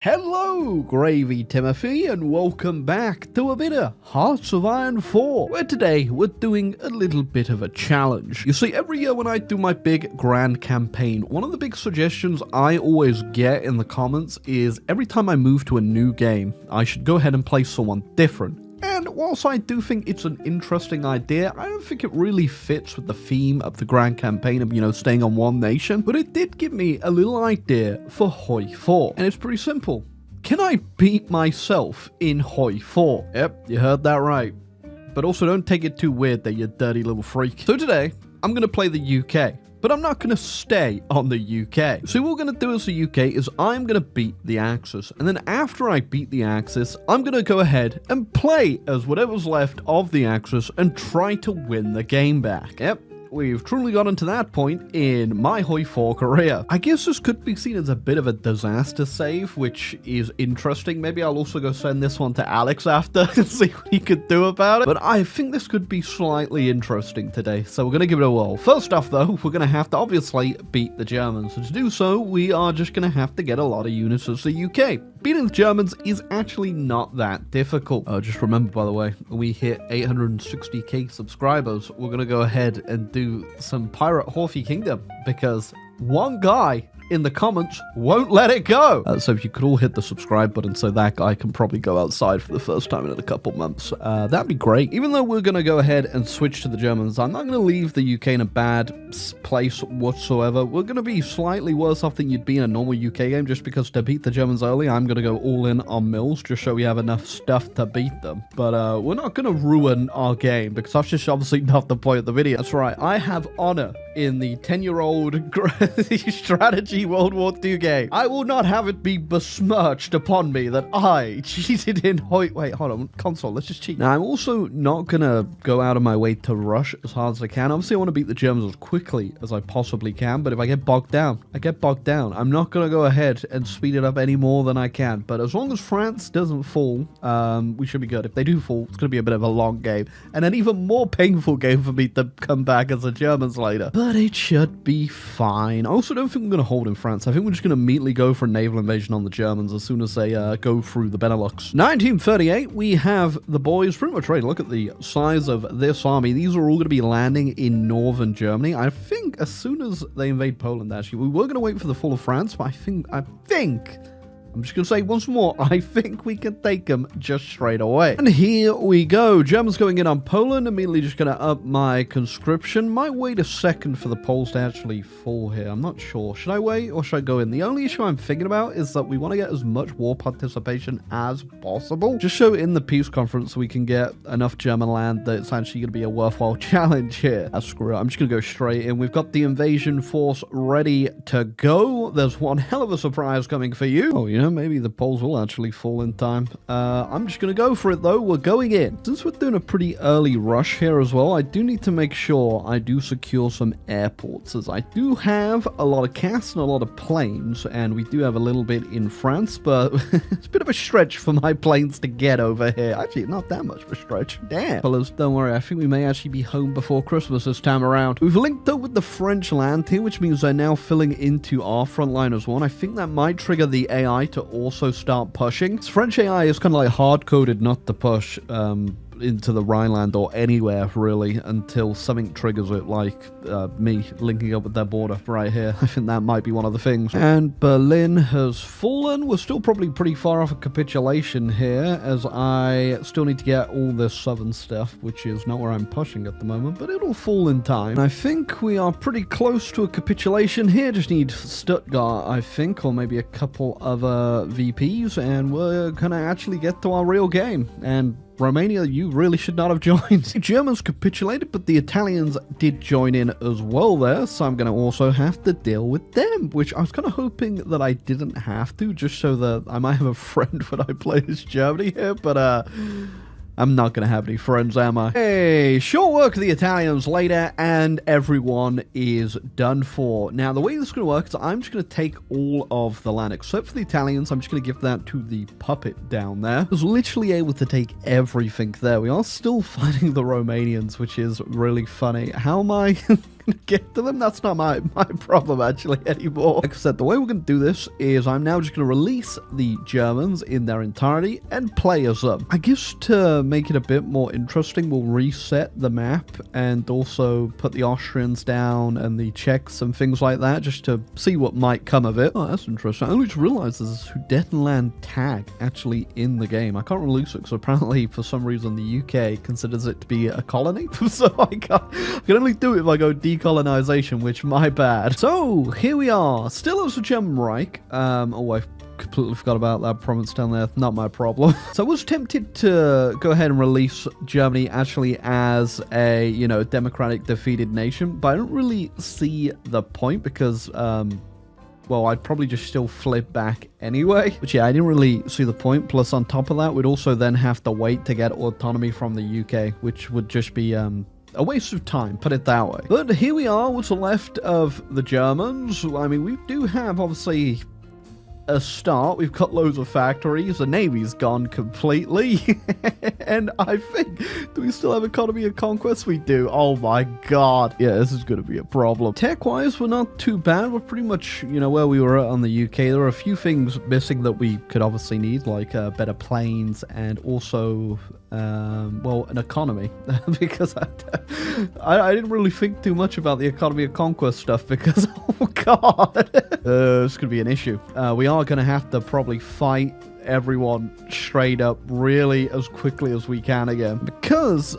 Hello, Gravy Timothy, and welcome back to a bit of Hearts of Iron 4, where today we're doing a little bit of a challenge. You see, every year when I do my big grand campaign, one of the big suggestions I always get in the comments is every time I move to a new game, I should go ahead and play someone different. And whilst I do think it's an interesting idea, I don't think it really fits with the theme of the grand campaign of, staying on one nation. But it did give me a little idea for HOI4. And it's pretty simple. Can I beat myself in HOI4? Yep, you heard that right. But also don't take it too weird there, you dirty little freak. So today, I'm going to play the UK. But I'm not going to stay on the UK. So what we're going to do as the UK is I'm going to beat the Axis. And then after I beat the Axis, I'm going to go ahead and play as whatever's left of the Axis and try to win the game back. Yep. We've truly gotten to that point in my HOI4 career. I guess this could be seen as a bit of a disaster save, which is interesting. Maybe I'll also go send this one to Alex after and see what he could do about it. But I think this could be slightly interesting today, so we're going to give it a whirl. First off, though, we're going to have to obviously beat the Germans. And to do so, we are just going to have to get a lot of units as the UK. Beating the Germans is actually not that difficult. Just remember, by the way, when we hit 860k subscribers, we're going to go ahead and do some Pirate Horthy Kingdom, because one guy in the comments won't let it go. So if you could all hit the subscribe button so that guy can probably go outside for the first time in a couple months, that'd be great. Even though we're going to go ahead and switch to the Germans, I'm not going to leave the UK in a bad place whatsoever. We're going to be slightly worse off than you'd be in a normal UK game, just because to beat the Germans early, I'm going to go all in on mills, just so we have enough stuff to beat them. But we're not going to ruin our game, because that's just obviously not the point of the video. That's right, I have honor in the 10-year-old strategy World War II game. I will not have it be besmirched upon me that I cheated in Wait, hold on. Console, let's just cheat. Now, I'm also not gonna go out of my way to rush as hard as I can. Obviously, I want to beat the Germans as quickly as I possibly can, but if I get bogged down, I get bogged down. I'm not gonna go ahead and speed it up any more than I can, but as long as France doesn't fall, we should be good. If they do fall, it's gonna be a bit of a long game, and an even more painful game for me to come back as the Germans later. But it should be fine. I also don't think we're gonna hold in France. I think we're just going to immediately go for a naval invasion on the Germans as soon as they go through the Benelux. 1938, we have the boys pretty much ready. Look at the size of this army. These are all going to be landing in northern Germany. I think as soon as they invade Poland, actually, we were going to wait for the fall of France, but I think I'm just going to say once more, I think we can take them just straight away. And here we go. Germans going in on Poland. Immediately just going to up my conscription. Might wait a second for the Poles to actually fall here. I'm not sure. Should I wait or should I go in? The only issue I'm thinking about is that we want to get as much war participation as possible. Just so in the peace conference we can get enough German land that it's actually going to be a worthwhile challenge here. Screw it. I'm just going to go straight in. We've got the invasion force ready to go. There's one hell of a surprise coming for you. Oh, yeah. Maybe the Poles will actually fall in time. I'm just going to go for it, though. We're going in. Since we're doing a pretty early rush here as well, I do need to make sure I do secure some airports, as I do have a lot of cast and a lot of planes, and we do have a little bit in France, but it's a bit of a stretch for my planes to get over here. Actually, not that much of a stretch. Damn. Fellas, don't worry. I think we may actually be home before Christmas this time around. We've linked up with the French land here, which means they're now filling into our front line as well. I think that might trigger the AI to also start pushing. French AI is kind of like hard-coded not to push into the Rhineland or anywhere really until something triggers it, like me linking up with their border right here. I think that might be one of the things. And Berlin has fallen. We're still probably pretty far off a capitulation here, as I still need to get all this southern stuff, which is not where I'm pushing at the moment, but it'll fall in time. I think we are pretty close to a capitulation here. Just need Stuttgart, I think, or maybe a couple other VPs, and we're gonna actually get to our real game. And Romania, you really should not have joined. The Germans capitulated, but the Italians did join in as well there, so I'm going to also have to deal with them, which I was kind of hoping that I didn't have to, just so that I might have a friend when I play as Germany here, but I'm not going to have any friends, am I? Hey, short work of the Italians later, and everyone is done for. Now, the way this is going to work is I'm just going to take all of the land, except for the Italians. I'm just going to give that to the puppet down there. I was literally able to take everything there. We are still fighting the Romanians, which is really funny. How am I... going to get to them. That's not my problem, actually, anymore. Like I said, the way we're going to do this is I'm now just going to release the Germans in their entirety and play as them. I guess to make it a bit more interesting, we'll reset the map and also put the Austrians down and the Czechs and things like that, just to see what might come of it. Oh, that's interesting. I only just realized there's a Sudetenland tag actually in the game. I can't release it because apparently for some reason the UK considers it to be a colony. So I can only do it if I go decolonization, which my bad. So here we are, still as a German Reich. Oh, I completely forgot about that province down there. Not my problem. So I was tempted to go ahead and release Germany actually as a, you know, democratic defeated nation, but I don't really see the point because, well, I'd probably just still flip back anyway. But yeah, I didn't really see the point. Plus, on top of that, we'd also then have to wait to get autonomy from the UK, which would just be, a waste of time, put it that way. But here we are, what's left of the Germans. I mean, we do have, obviously, a start. We've got loads of factories. The Navy's gone completely. And I think, do we still have economy of conquest? We do. Oh my god. Yeah, this is going to be a problem. Tech-wise, we're not too bad. We're pretty much, you know, where we were at on the UK. There are a few things missing that we could obviously need, like better planes and also, well, an economy. Because I didn't really think too much about the economy of conquest stuff because, oh god, it's going to be an issue. We are going to have to probably fight everyone straight up really as quickly as we can again, because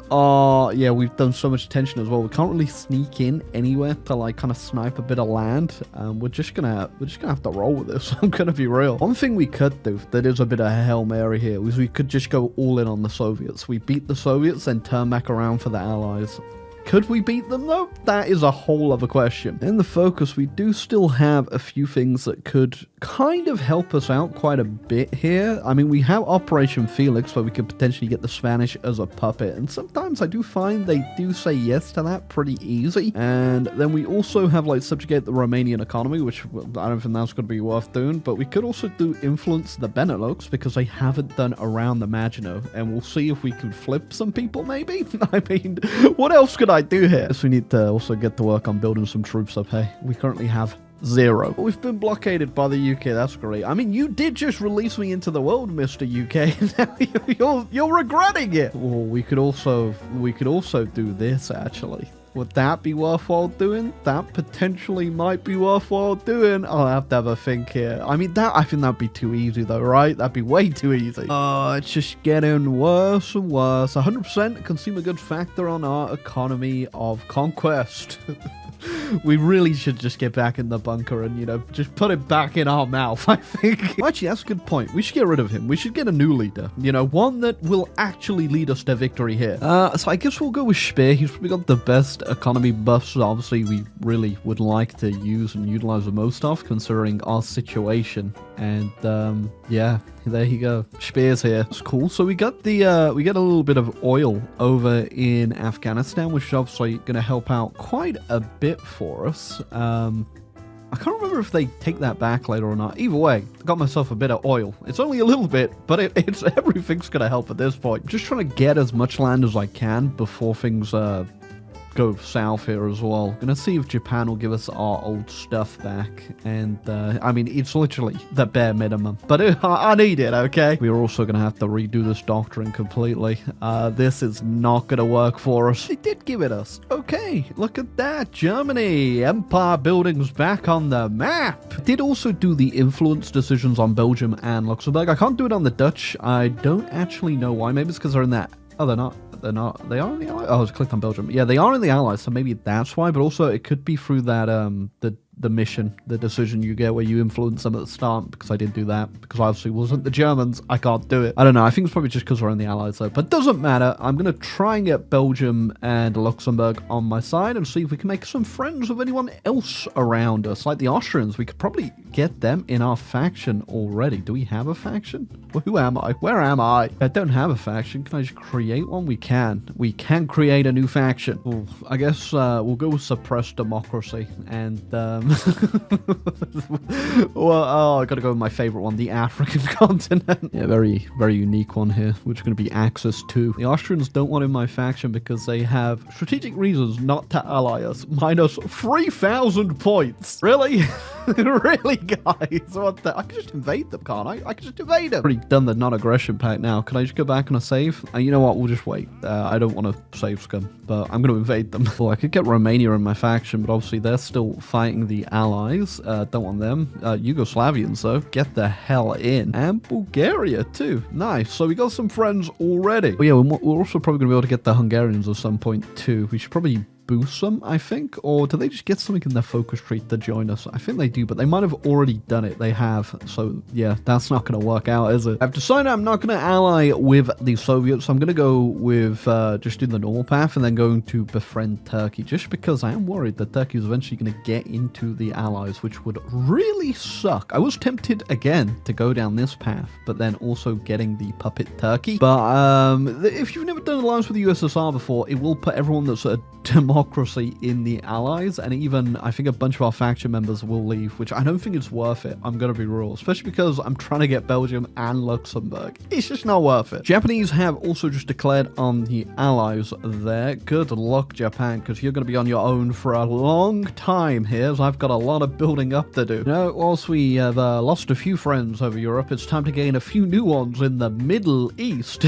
yeah, we've done so much tension as well. We can't really sneak in anywhere to like kind of snipe a bit of land. We're just gonna have to roll with this. I'm gonna be real. One thing we could do that is a bit of a Hail Mary here is we could just go all in on the Soviets. We beat the Soviets and turn back around for the Allies. Could we beat them though? That is a whole other question. In the focus, we do still have a few things that could kind of help us out quite a bit here. I mean, we have Operation Felix where we could potentially get the Spanish as a puppet, and sometimes I do find they do say yes to that pretty easy. And then we also have like subjugate the Romanian economy, which I don't think that's going to be worth doing, but we could also do influence the Benelux because they haven't done around the Maginot, and we'll see if we can flip some people maybe. I mean, what else could I do here? Guess we need to also get to work on building some troops up here. We currently have 0. But we've been blockaded by the UK. That's great. I mean, you did just release me into the world, Mr. UK. Now you're regretting it. Well, we could also do this actually. Would that be worthwhile doing? That potentially might be worthwhile doing. I'll have to have a think here. I mean, I think that'd be too easy though, right? That'd be way too easy. It's just getting worse and worse. 100% consumer goods factor on our economy of conquest. We really should just get back in the bunker and, you know, just put it back in our mouth, I think. Actually, that's a good point. We should get rid of him. We should get a new leader. You know, one that will actually lead us to victory here. So I guess we'll go with Speer. He's probably got the best economy buffs. Obviously, we really would like to use and utilize the most of, considering our situation. And, yeah, there you go. Speer's here. It's cool. So we got the, we get a little bit of oil over in Afghanistan, which is obviously going to help out quite a bit for us. I can't remember if they take that back later or not. Either way, I got myself a bit of oil. It's only a little bit, but it's everything's going to help at this point. Just trying to get as much land as I can before things, go south here as well. Gonna see if Japan will give us our old stuff back, and I mean, it's literally the bare minimum, but I need it, okay? We're also gonna have to redo this doctrine completely. This is not gonna work for us. They did give it us. Okay, look at that. Germany, empire buildings back on the map. Did also do the influence decisions on Belgium and Luxembourg. I can't do it on the Dutch. I don't actually know why. Maybe it's because they're in that. Oh, they're not. They're not. They are in the Allies? Oh, I just clicked on Belgium. Yeah, they are in the Allies, so maybe that's why. But also, it could be through that, the mission, the decision you get where you influence them at the start, because I did do that. Because I obviously wasn't the Germans. I can't do it. I don't know. I think it's probably just because we're in the Allies, though. But doesn't matter. I'm going to try and get Belgium and Luxembourg on my side and see if we can make some friends with anyone else around us. Like the Austrians, we could probably get them in our faction already. Do we have a faction? Well, who am I? Where am I? I don't have a faction. Can I just create one? We can. We can create a new faction. Ooh, I guess we'll go with suppressed democracy. And Well, oh, I gotta go with my favorite one, the African continent. Yeah, very, very unique one here, which is gonna be Axis 2. The Austrians don't want in my faction because they have strategic reasons not to ally us. Minus 3,000 points. Really? Really, guys? What the? I can just invade them, can't I? I can just invade them. Already done the non-aggression pact now. Can I just go back on a save? You know what? We'll just wait. I don't want to save scum, but I'm going to invade them. Well, I could get Romania in my faction, but obviously they're still fighting the allies. Don't want them. Yugoslavians, though, get the hell in. And Bulgaria, too. Nice. So we got some friends already. But yeah, we're also probably going to be able to get the Hungarians at some point, too. We should probably boost them, I think, or do they just get something in their focus tree to join us? I think they do, but they might have already done it. They have, so yeah, that's not going to work out, is it? I've decided I'm not going to ally with the Soviets. I'm going to go with just doing the normal path and then going to befriend Turkey, just because I am worried that Turkey is eventually going to get into the allies, which would really suck. I was tempted again to go down this path, but then also getting the puppet Turkey. But if you've never done an alliance with the USSR before, it will put everyone that's a democracy in the allies, and even I think a bunch of our faction members will leave, which I don't think it's worth it. I'm gonna be real, especially because I'm trying to get Belgium and Luxembourg. It's just not worth it. Japanese have also just declared on the allies there. Good luck, Japan, because you're gonna be on your own for a long time here, as I've got a lot of building up to do. You know, whilst we have lost a few friends over Europe, it's time to gain a few new ones in the Middle East.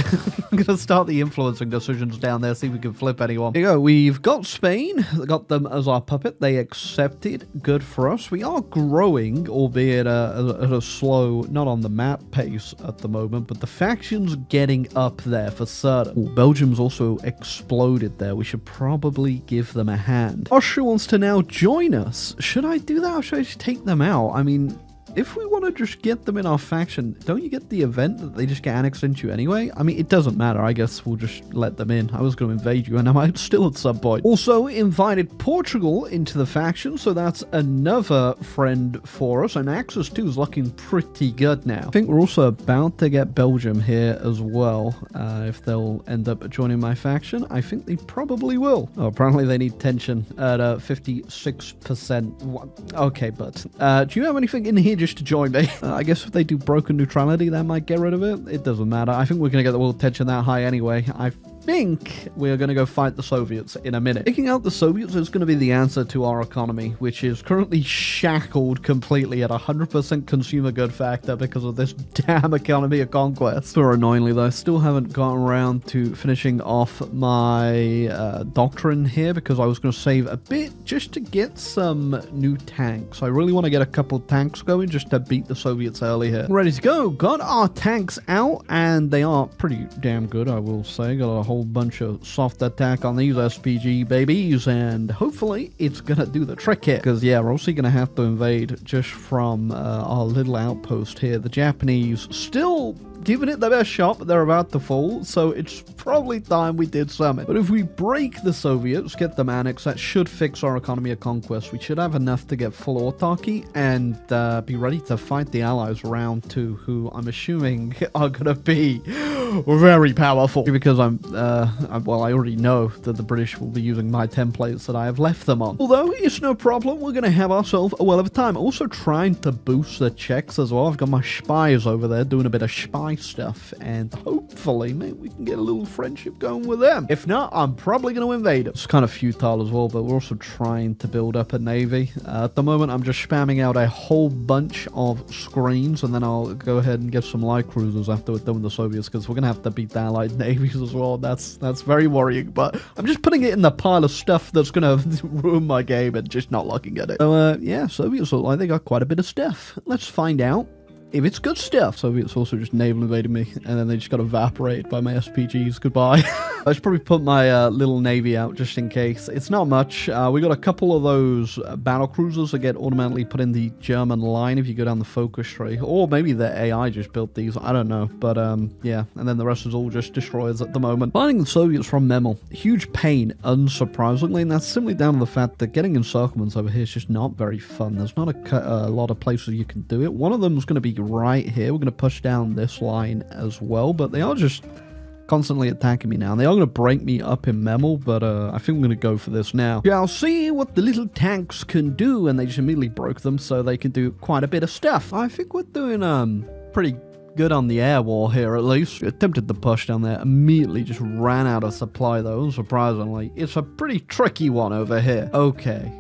I'm gonna start the influencing decisions down there, see if we can flip anyone. Here you go. We've got Spain, got them as our puppet. They accepted. Good for us. We are growing, albeit at a slow, not on the map pace at the moment, but the faction's getting up there for certain. Ooh, Belgium's also exploded there. We should probably give them a hand. Austria wants to now join us. Should I do that, or should I just take them out? I mean, if we want to just get them in our faction, don't you get the event that they just get annexed into anyway? I mean, it doesn't matter. I guess we'll just let them in. I was going to invade you, and I might still at some point. Also invited Portugal into the faction, so that's another friend for us. And Axis 2 is looking pretty good now. I think we're also about to get Belgium here as well. If they'll end up joining my faction, I think they probably will. Oh, apparently they need tension at 56%. Okay, but do you have anything in here just to join me? I guess if they do broken neutrality, that might get rid of it. It doesn't matter. I think we're going to get the world tension that high anyway. I think we're going to go fight the Soviets in a minute. Taking out the Soviets is going to be the answer to our economy, which is currently shackled completely at 100% consumer good factor because of this damn economy of conquest. So annoyingly, though, I still haven't gotten around to finishing off my doctrine here because I was going to save a bit just to get some new tanks. I really want to get a couple tanks going just to beat the Soviets early here. Ready to go. Got our tanks out, and they are pretty damn good, I will say. Got a whole bunch of soft attack on these SPG babies, and hopefully it's gonna do the trick here, because yeah, we're also gonna have to invade just from our little outpost here. The Japanese still giving it their best shot, but they're about to fall, so it's probably time we did something. But if we break the Soviets, get them annexed, that should fix our economy of conquest. We should have enough to get full autarky and be ready to fight the Allies round 2, who I'm assuming are gonna be very powerful, because well, I already know that the British will be using my templates that I have left them on. Although it's no problem, we're gonna have ourselves a well of a time. Also trying to boost the Czechs as well. I've got my spies over there doing a bit of spy stuff, and hopefully maybe we can get a little friendship going with them. If not, I'm probably going to invade it. It's kind of futile as well, but we're also trying to build up a navy. At the moment, I'm just spamming out a whole bunch of screens, and then I'll go ahead and get some light cruisers after we're done with the Soviets, because we're going to have to beat the Allied navies as well. That's very worrying, but I'm just putting it in the pile of stuff that's going to ruin my game and just not looking at it. So, yeah, Soviets look like they got quite a bit of stuff. Let's find out if it's good stuff. Soviets also just naval invaded me, and then they just got evaporated by my SPGs. Goodbye. I should probably put my little navy out just in case. It's not much. We got a couple of those battle cruisers that get automatically put in the German line if you go down the focus tree. Or maybe the AI just built these. I don't know. But yeah, and then the rest is all just destroyers at the moment. Finding the Soviets from Memel. Huge pain, unsurprisingly, and that's simply down to the fact that getting encirclements over here is just not very fun. There's not a lot of places you can do it. One of them is going to be right here. We're going to push down this line as well, but they are just constantly attacking me now. And they are going to break me up in Memel, but I think I'm going to go for this now. Yeah, I'll see what the little tanks can do, and they just immediately broke them, so they can do quite a bit of stuff. I think we're doing pretty good on the air war here, at least. Attempted to push down there, immediately just ran out of supply though, unsurprisingly. It's a pretty tricky one over here. Okay.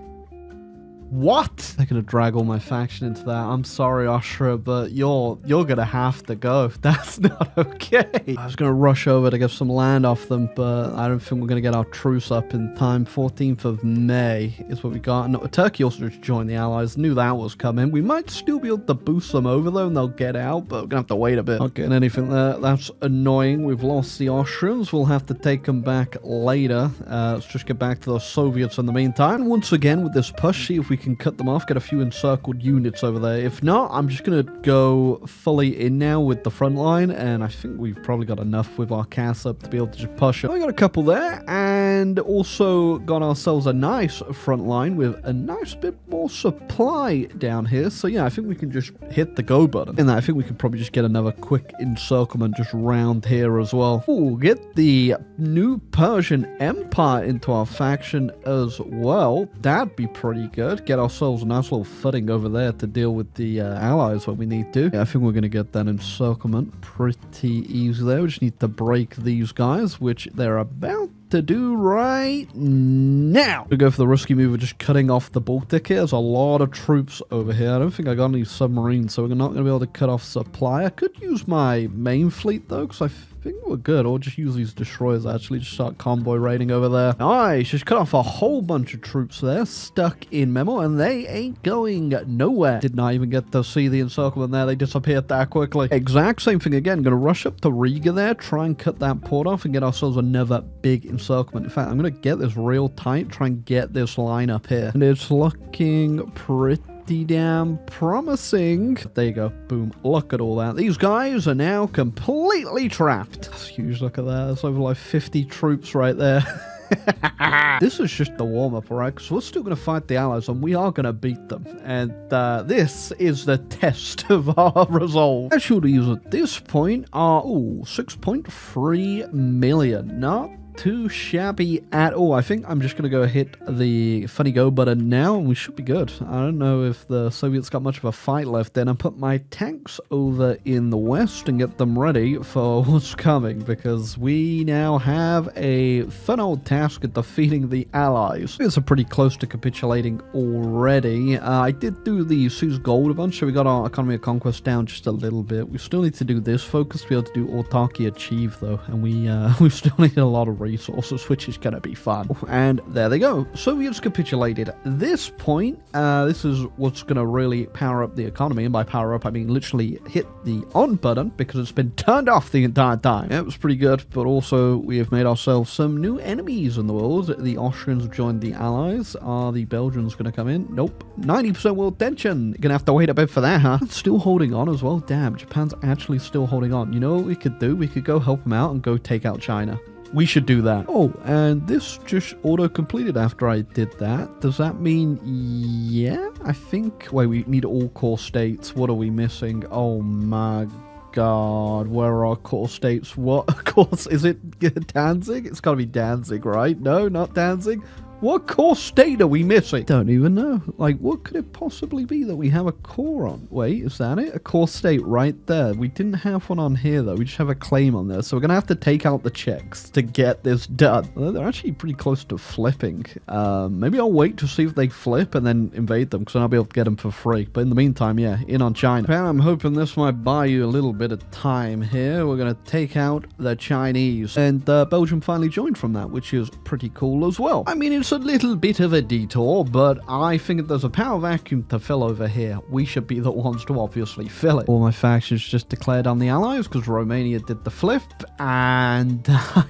What? They're gonna drag all my faction into that. I'm sorry, Austria, but you're gonna have to go. That's not okay. I was gonna rush over to get some land off them, but I don't think we're gonna get our truce up in time. 14th of May is what we got. And Turkey also just joined the Allies. Knew that was coming. We might still be able to boost them over though, and they'll get out, but we're gonna have to wait a bit. Not getting anything there. That's annoying. We've lost the Austrians. We'll have to take them back later. Let's just get back to the Soviets in the meantime. And once again, with this push, see if we can cut them off, get a few encircled units over there. If not, I'm just gonna go fully in now with the front line, and I think we've probably got enough with our cast up to be able to just push it. I got a couple there, and also got ourselves a nice front line with a nice bit more supply down here. So yeah, I think we can just hit the go button, and I think we could probably just get another quick encirclement just round here as well. Ooh, get the new Persian Empire into our faction as well. That'd be pretty good. Get ourselves a nice little footing over there to deal with the allies when we need to. Yeah, I think we're going to get that encirclement pretty easy there. We just need to break these guys, which they're about to do right now. We go for the risky move of just cutting off the Baltic here. There's a lot of troops over here. I don't think I got any submarines, so we're not going to be able to cut off supply. I could use my main fleet though, because I think we're good, or just use these destroyers actually, just start convoy raiding over there. Nice, just cut off a whole bunch of troops there, stuck in Memel, and they ain't going nowhere. Did not even get to see the encirclement there, they disappeared that quickly. Exact same thing again, gonna rush up to Riga there, try and cut that port off and get ourselves another big encirclement. In fact, I'm gonna get this real tight, try and get this line up here, and it's looking pretty damn promising. There you go. Boom. Look at all that. These guys are now completely trapped. That's huge. Look at that. That's over like 50 troops right there. This is just the warm-up, right? Because we're still going to fight the Allies, and we are going to beat them. And this is the test of our resolve. I should use at this point are 6.3 million. Not too shabby at all. I think I'm just going to go hit the funny go button now, and we should be good. I don't know if the Soviets got much of a fight left then. I put my tanks over in the west and get them ready for what's coming, because we now have a fun old task at defeating the Allies. It's pretty close to capitulating already. I did do the Seize Gold a bunch, so we got our economy of conquest down just a little bit. We still need to do this focus to be able to do autarky achieve though, and we still need a lot of resources, which is going to be fun. And there they go. Soviets capitulated. At this point, this is what's going to really power up the economy, and by power up I mean literally hit the on button, because it's been turned off the entire time. Yeah, it was pretty good, but also we have made ourselves some new enemies in the world. The Austrians have joined the Allies. Are the Belgians going to come in? Nope. 90% world tension. You're going to have to wait a bit for that, huh? It's still holding on as well. Damn, Japan's actually still holding on. You know what we could do? We could go help them out and go take out China. We should do that. Oh, and this just auto-completed after I did that. Does that mean, yeah, I think, wait, we need all core states. What are we missing? Oh my God, where are our core states? What, of course, is it Danzig? It's gotta be Danzig, right? No, not Danzig. What core state are we missing? Don't even know. Like, what could it possibly be that we have a core on? Wait, is that it? A core state right there. We didn't have one on here, though. We just have a claim on there. So we're going to have to take out the Czechs to get this done. Well, they're actually pretty close to flipping. Maybe I'll wait to see if they flip and then invade them, because then I'll be able to get them for free. But in the meantime, yeah, in on China. And I'm hoping this might buy you a little bit of time here. We're going to take out the Chinese. And Belgium finally joined from that, which is pretty cool as well. I mean, it's a little bit of a detour, but I think if there's a power vacuum to fill over here, we should be the ones to obviously fill it. All my factions just declared on the Allies because Romania did the flip, and oh,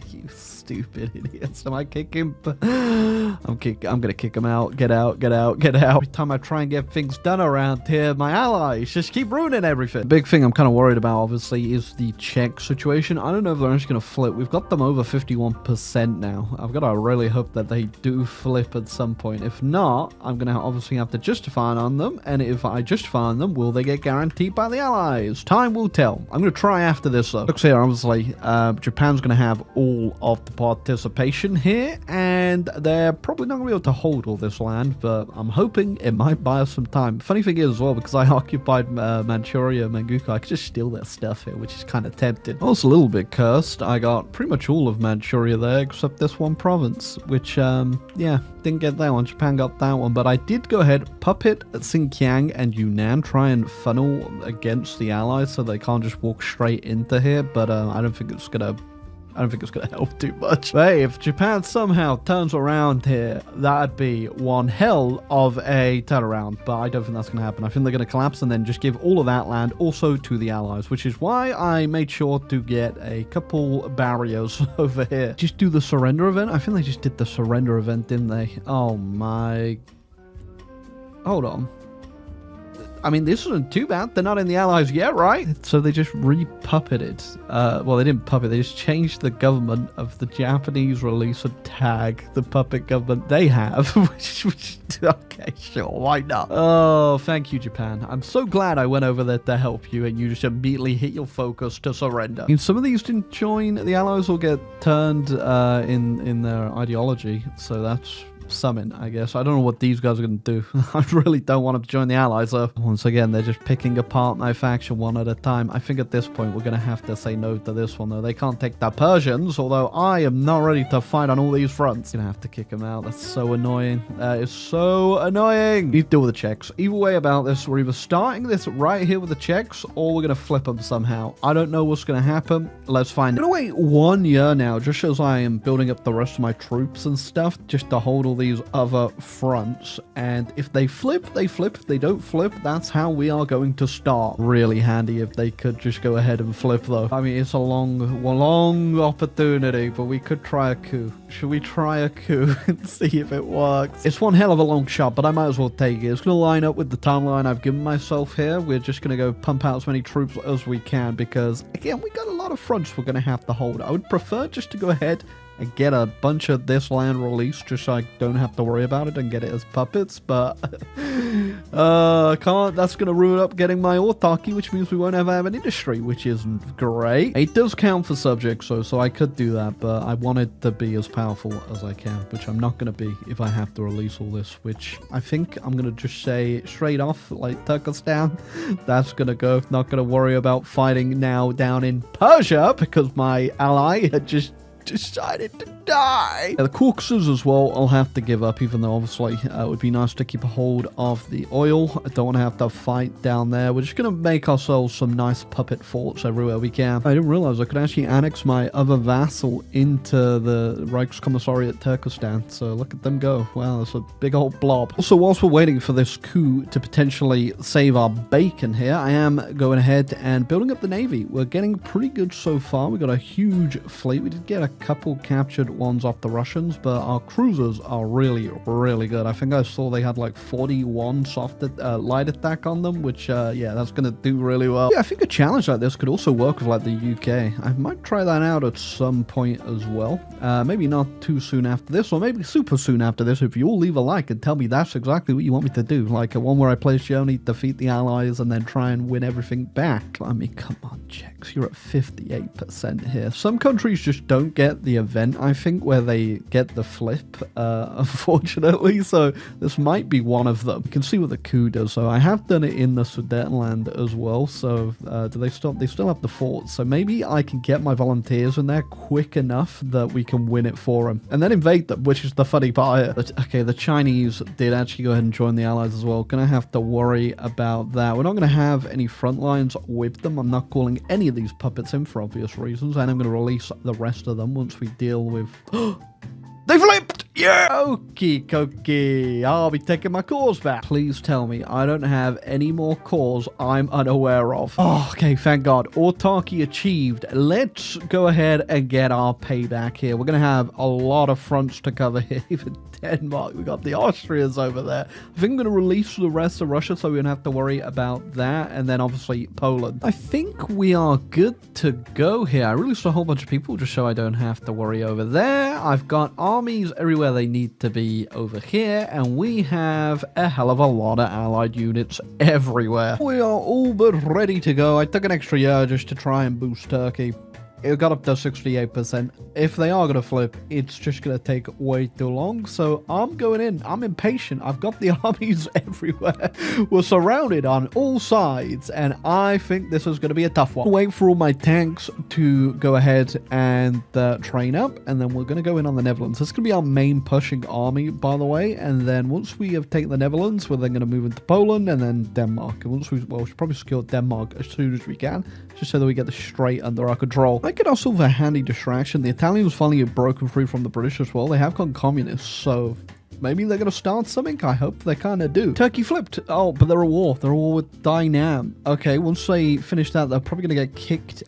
you stupid idiots. Am I kicking? I'm gonna kick them out. Get out, get out, get out. Every time I try and get things done around here, my allies just keep ruining everything. The big thing I'm kind of worried about, obviously, is the Czech situation. I don't know if they're just gonna flip. We've got them over 51% now. I've got to really hope hope that they do flip at some point. If not, I'm going to obviously have to justify on them. And if I justify on them, will they get guaranteed by the Allies? Time will tell. I'm going to try after this, though. Looks here, obviously, Japan's going to have all of the participation here. And they're probably not going to be able to hold all this land. But I'm hoping it might buy us some time. Funny thing is, as well, because I occupied Manchuria, Manchukuo, I could just steal their stuff here, which is kind of tempting. Also a little bit cursed. I got pretty much all of Manchuria there, except this one province, which, yeah, didn't get that one. Japan got that one, but I did go ahead, puppet Xinjiang and Yunnan, try and funnel against the Allies so they can't just walk straight into here, but I don't think it's gonna help too much. But hey, if Japan somehow turns around here, that'd be one hell of a turnaround. But I don't think that's going to happen. I think they're going to collapse and then just give all of that land also to the Allies, which is why I made sure to get a couple barriers over here. Just do the surrender event. I think they just did the surrender event, didn't they? Oh my... Hold on. I mean, this isn't too bad. They're not in the Allies yet, right? So they just re-puppeted. Well, they didn't puppet. They just changed the government of the Japanese release and tag the puppet government they have. which, okay, sure, why not? Oh, thank you, Japan. I'm so glad I went over there to help you and you just immediately hit your focus to surrender. I mean, some of these didn't join the Allies or get turned in their ideology. So that's... summon, I guess. I don't know what these guys are going to do. I really don't want them to join the Allies, though. Once again, they're just picking apart my faction one at a time. I think at this point, we're going to have to say no to this one, though. They can't take the Persians, although I am not ready to fight on all these fronts. Going to have to kick them out. That's so annoying. That is so annoying. Need to deal with the Czechs. Either way about this, we're either starting this right here with the Czechs, or we're going to flip them somehow. I don't know what's going to happen. Let's find out. I'm going to wait 1 year now, just as I am building up the rest of my troops and stuff, just to hold all these other fronts, and if they flip, they flip. If they don't flip, that's how we are going to start. Really handy if they could just go ahead and flip, though. I mean, it's a long opportunity, but we could try a coup. Should we try a coup and see if it works? It's one hell of a long shot, but I might as well take it. It's going to line up with the timeline I've given myself here. We're just going to go pump out as many troops as we can because, again, we got a lot of fronts we're going to have to hold. I would prefer just to go ahead and get a bunch of this land released just so I don't have to worry about it and get it as puppets, but can't. That's going to ruin up getting my autarky, which means we won't have an industry, which isn't great. It does count for subjects, so I could do that, but I want it to be as powerful as I can, which I'm not going to be if I have to release all this, which I think I'm going to just say straight off, like Turkestan, that's going to go. Not going to worry about fighting now down in Persia because my ally had just decided to die. The Caucasus as well, I'll have to give up, even though obviously it would be nice to keep a hold of the oil. I don't want to have to fight down there. We're just going to make ourselves some nice puppet forts everywhere we can. I didn't realize I could actually annex my other vassal into the Reichskommissariat Turkestan, so look at them go. Wow, that's a big old blob. Also, whilst we're waiting for this coup to potentially save our bacon here, I am going ahead and building up the navy. We're getting pretty good so far. We got a huge fleet. We did get a couple captured ones off the Russians, but our cruisers are really good. I think I saw they had like 41 light attack on them, which yeah, that's gonna do really well. Yeah, I think a challenge like this could also work with like the UK. I might try that out at some point as well. Maybe not too soon after this, or maybe super soon after this. If you all leave a like and tell me that's exactly what you want me to do, like a one where I play Germany, defeat the Allies, and then try and win everything back. I mean, come on, Czechs, you're at 58% here. Some countries just don't get the event, I think, where they get the flip, unfortunately, so this might be one of them. You can see what the coup does. So I have done it in the Sudetenland as well, so do they stop? They still have the forts, so maybe I can get my volunteers in there quick enough that we can win it for them and then invade them, which is the funny part here. But, okay, the Chinese did actually go ahead and join the Allies as well. Gonna have to worry about that. We're not gonna have any front lines with them. I'm not calling any of these puppets in for obvious reasons, and I'm gonna release the rest of them once we deal with... They flipped! Yeah! Okie dokie. I'll be taking my cores back. Please tell me I don't have any more cores I'm unaware of. Oh, okay, thank God. Autarky achieved. Let's go ahead and get our payback here. We're going to have a lot of fronts to cover here. Even Denmark. We got the Austrians over there. I think I'm going to release the rest of Russia so we don't have to worry about that. And then obviously Poland. I think we are good to go here. I released a whole bunch of people just so I don't have to worry over there. I've got armies everywhere they need to be over here. And we have a hell of a lot of allied units everywhere. We are all but ready to go. I took an extra year just to try and boost Turkey. It got up to 68%. If they are going to flip, it's just going to take way too long. So I'm going in. I'm impatient. I've got the armies everywhere. We're surrounded on all sides. And I think this is going to be a tough one. Wait for all my tanks to go ahead and train up. And then we're going to go in on the Netherlands. This is going to be our main pushing army, by the way. And then once we have taken the Netherlands, we're then going to move into Poland and then Denmark. And once we should probably secure Denmark as soon as we can, just so that we get this straight under our control. I could also have a handy distraction. The Italians finally have broken free from the British as well. They have gone communist, so maybe they're going to start something. I hope they kind of do. Turkey flipped. Oh, but they're at war. They're at war with Dynam. Okay, once they finish that, they're probably going to get kicked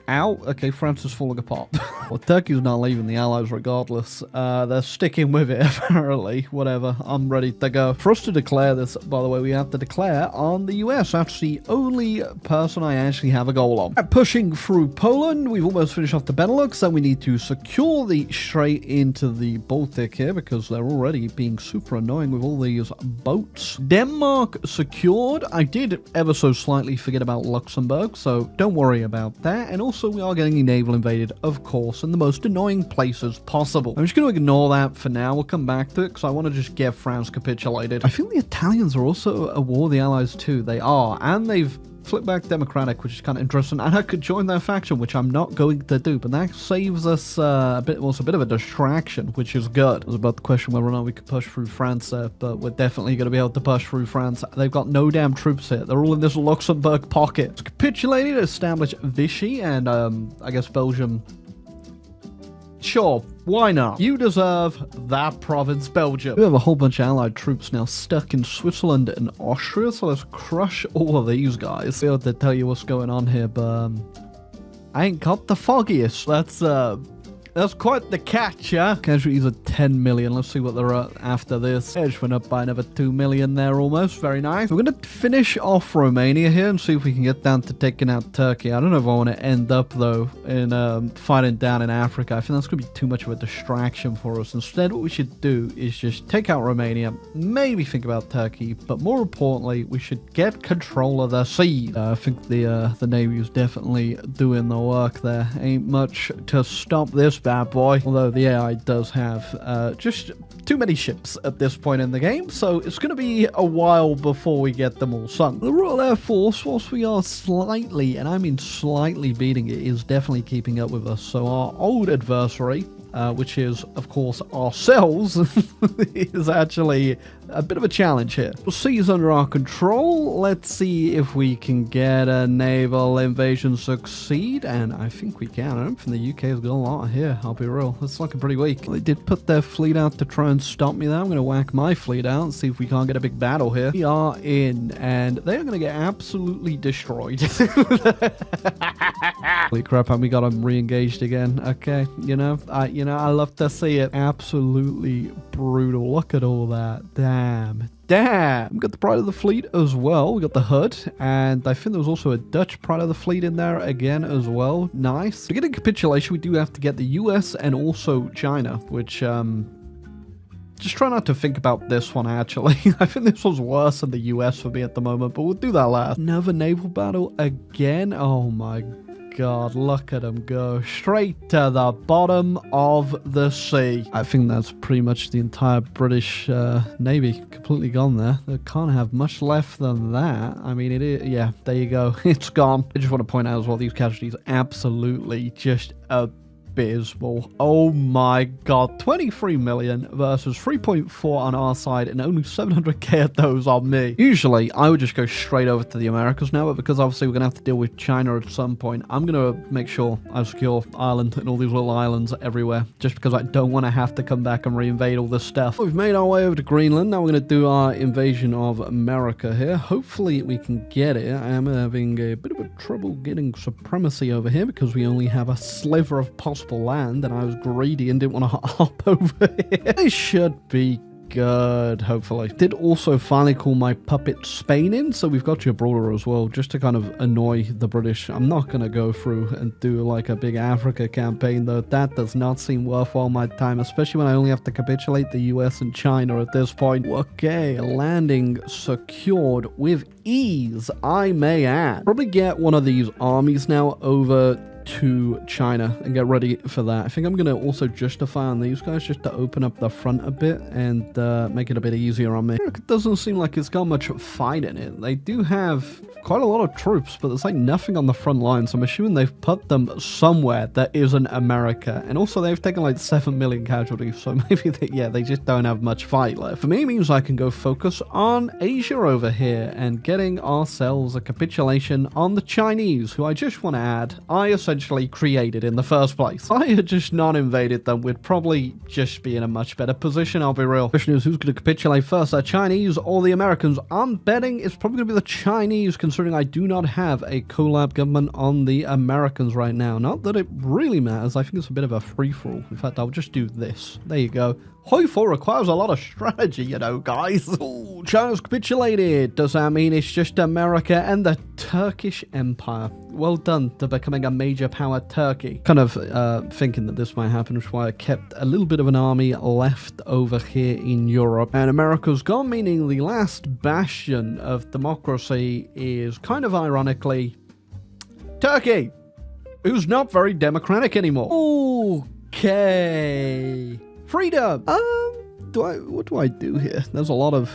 out. Okay, France is falling apart. Well, Turkey's not leaving the Allies regardless. They're sticking with it, apparently. Whatever, I'm ready to go. For us to declare this, by the way, we have to declare on the US. That's the only person I actually have a goal on. Pushing through Poland, we've almost finished off the Benelux, and we need to secure the strait into the Baltic here, because they're already being super annoying with all these boats. Denmark secured. I did ever so slightly forget about Luxembourg, so don't worry about that. And also, we are getting naval invaded, of course, in the most annoying places possible. I'm just going to ignore that for now. We'll come back to it because I want to just get France capitulated. I think the Italians are also at war with the Allies too. They are, and they've flipped back democratic, which is kind of interesting. And I could join their faction, which I'm not going to do, but that saves us a bit of a distraction, which is good. It was about the question whether or not we could push through France there, but we're definitely going to be able to push through France. They've got no damn troops here. They're all in this Luxembourg pocket. It's capitulated, established Vichy, and I guess Belgium. Sure, why not? You deserve that province, Belgium. We have a whole bunch of allied troops now stuck in Switzerland and Austria, so let's crush all of these guys. I'll be able to tell you what's going on here, but I ain't got the foggiest. That's quite the catch, yeah? Casualties are 10 million. Let's see what they're at after this. Edge went up by another 2 million there almost. Very nice. We're going to finish off Romania here and see if we can get down to taking out Turkey. I don't know if I want to end up, though, in fighting down in Africa. I think that's going to be too much of a distraction for us. Instead, what we should do is just take out Romania, maybe think about Turkey, but more importantly, we should get control of the sea. I think the Navy is definitely doing the work there. Ain't much to stop this bad boy, although the AI does have just too many ships at this point in the game, so it's going to be a while before we get them all sunk. The Royal Air Force, whilst we are slightly, and I mean slightly beating it, is definitely keeping up with us. So our old adversary, which is, of course, ourselves, is actually a bit of a challenge here. The sea is under our control. Let's see if we can get a naval invasion succeed, and I think we can. I don't think the UK has got a lot here, I'll be real. It's looking pretty weak. They did put their fleet out to try and stop me there. I'm going to whack my fleet out and see if we can't get a big battle here. We are in, and they are going to get absolutely destroyed. Holy crap, and we got them re-engaged again. Okay, I love to see it. Absolutely brutal. Look at all that. Damn. We got the Pride of the Fleet as well. We got the HUD, and I think there was also a Dutch Pride of the Fleet in there again as well. Nice. To get a capitulation, we do have to get the US and also China, which just try not to think about this one, actually. I think this one's worse than the US for me at the moment, but we'll do that last. Another naval battle again. Oh my God, look at them go straight to the bottom of the sea. I think that's pretty much the entire British Navy completely gone there. They can't have much left than that. I mean, it is, yeah, there you go. It's gone. I just want to point out as well, these casualties are absolutely just abysmal. Oh my God, 23 million versus 3.4 on our side and only 700k of those on me. Usually I would just go straight over to the Americas now, but because obviously we're gonna have to deal with China at some point, I'm gonna make sure I secure Ireland and all these little islands everywhere, just because I don't want to have to come back and reinvade all this stuff. We've made our way over to Greenland. Now we're gonna do our invasion of America here. Hopefully we can get it. I am having a bit of a trouble getting supremacy over here because we only have a sliver of possible useful land, and I was greedy and didn't want to hop over here. This should be good, hopefully. Did also finally call my puppet Spain in, so we've got Gibraltar as well, just to kind of annoy the British. I'm not going to go through and do like a big Africa campaign, though. That does not seem worthwhile my time, especially when I only have to capitulate the US and China at this point. Okay, landing secured with ease, I may add. Probably get one of these armies now over to China and get ready for that. I think I'm going to also justify on these guys just to open up the front a bit and make it a bit easier on me. It doesn't seem like it's got much fight in it. They do have quite a lot of troops, but there's like nothing on the front lines. I'm assuming they've put them somewhere that isn't America. And also they've taken like 7 million casualties, so maybe they just don't have much fight left. For me, it means I can go focus on Asia over here and getting ourselves a capitulation on the Chinese, who I just want to add, I essentially created in the first place. If I had just not invaded them, we'd probably just be in a much better position, I'll be real. Question is, who's going to capitulate first, the Chinese or the Americans? I'm betting it's probably going to be the Chinese, considering I do not have a collab government on the Americans right now. Not that it really matters. I think it's a bit of a free-for-all. In fact, I'll just do this. There you go. HOI4 requires a lot of strategy, you know, guys. Ooh, China's capitulated. Does that mean it's just America and the Turkish Empire? Well done to becoming a major power, Turkey. Kind of thinking that this might happen, which is why I kept a little bit of an army left over here in Europe. And America's gone, meaning the last bastion of democracy is kind of ironically Turkey, who's not very democratic anymore. Okay. Freedom! What do I do here? There's a lot of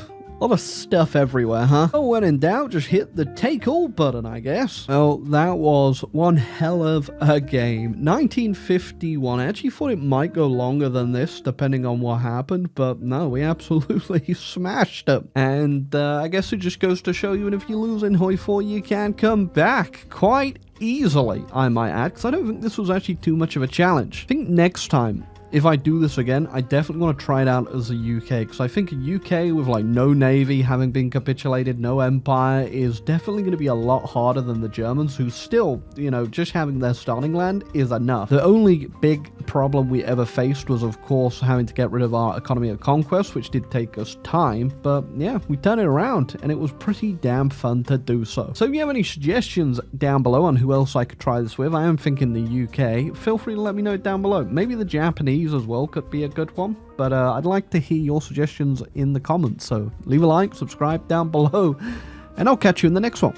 stuff everywhere, huh? Oh, when in doubt, just hit the take all button, I guess. Well, that was one hell of a game. 1951. I actually thought it might go longer than this, depending on what happened, but no, we absolutely smashed it. And I guess it just goes to show you, and if you lose in HOI4, you can come back quite easily, I might add, because I don't think this was actually too much of a challenge. I think next time, if I do this again, I definitely want to try it out as a UK, because I think a UK with like no navy, having been capitulated, no empire, is definitely going to be a lot harder than the Germans, who still, you know, just having their starting land is enough. The only big problem we ever faced was, of course, having to get rid of our economy of conquest, which did take us time, but yeah, we turned it around, and it was pretty damn fun to do so. So if you have any suggestions down below on who else I could try this with, I am thinking the UK, feel free to let me know down below. Maybe the Japanese as well could be a good one, but I'd like to hear your suggestions in the comments, so leave a like, subscribe down below, and I'll catch you in the next one.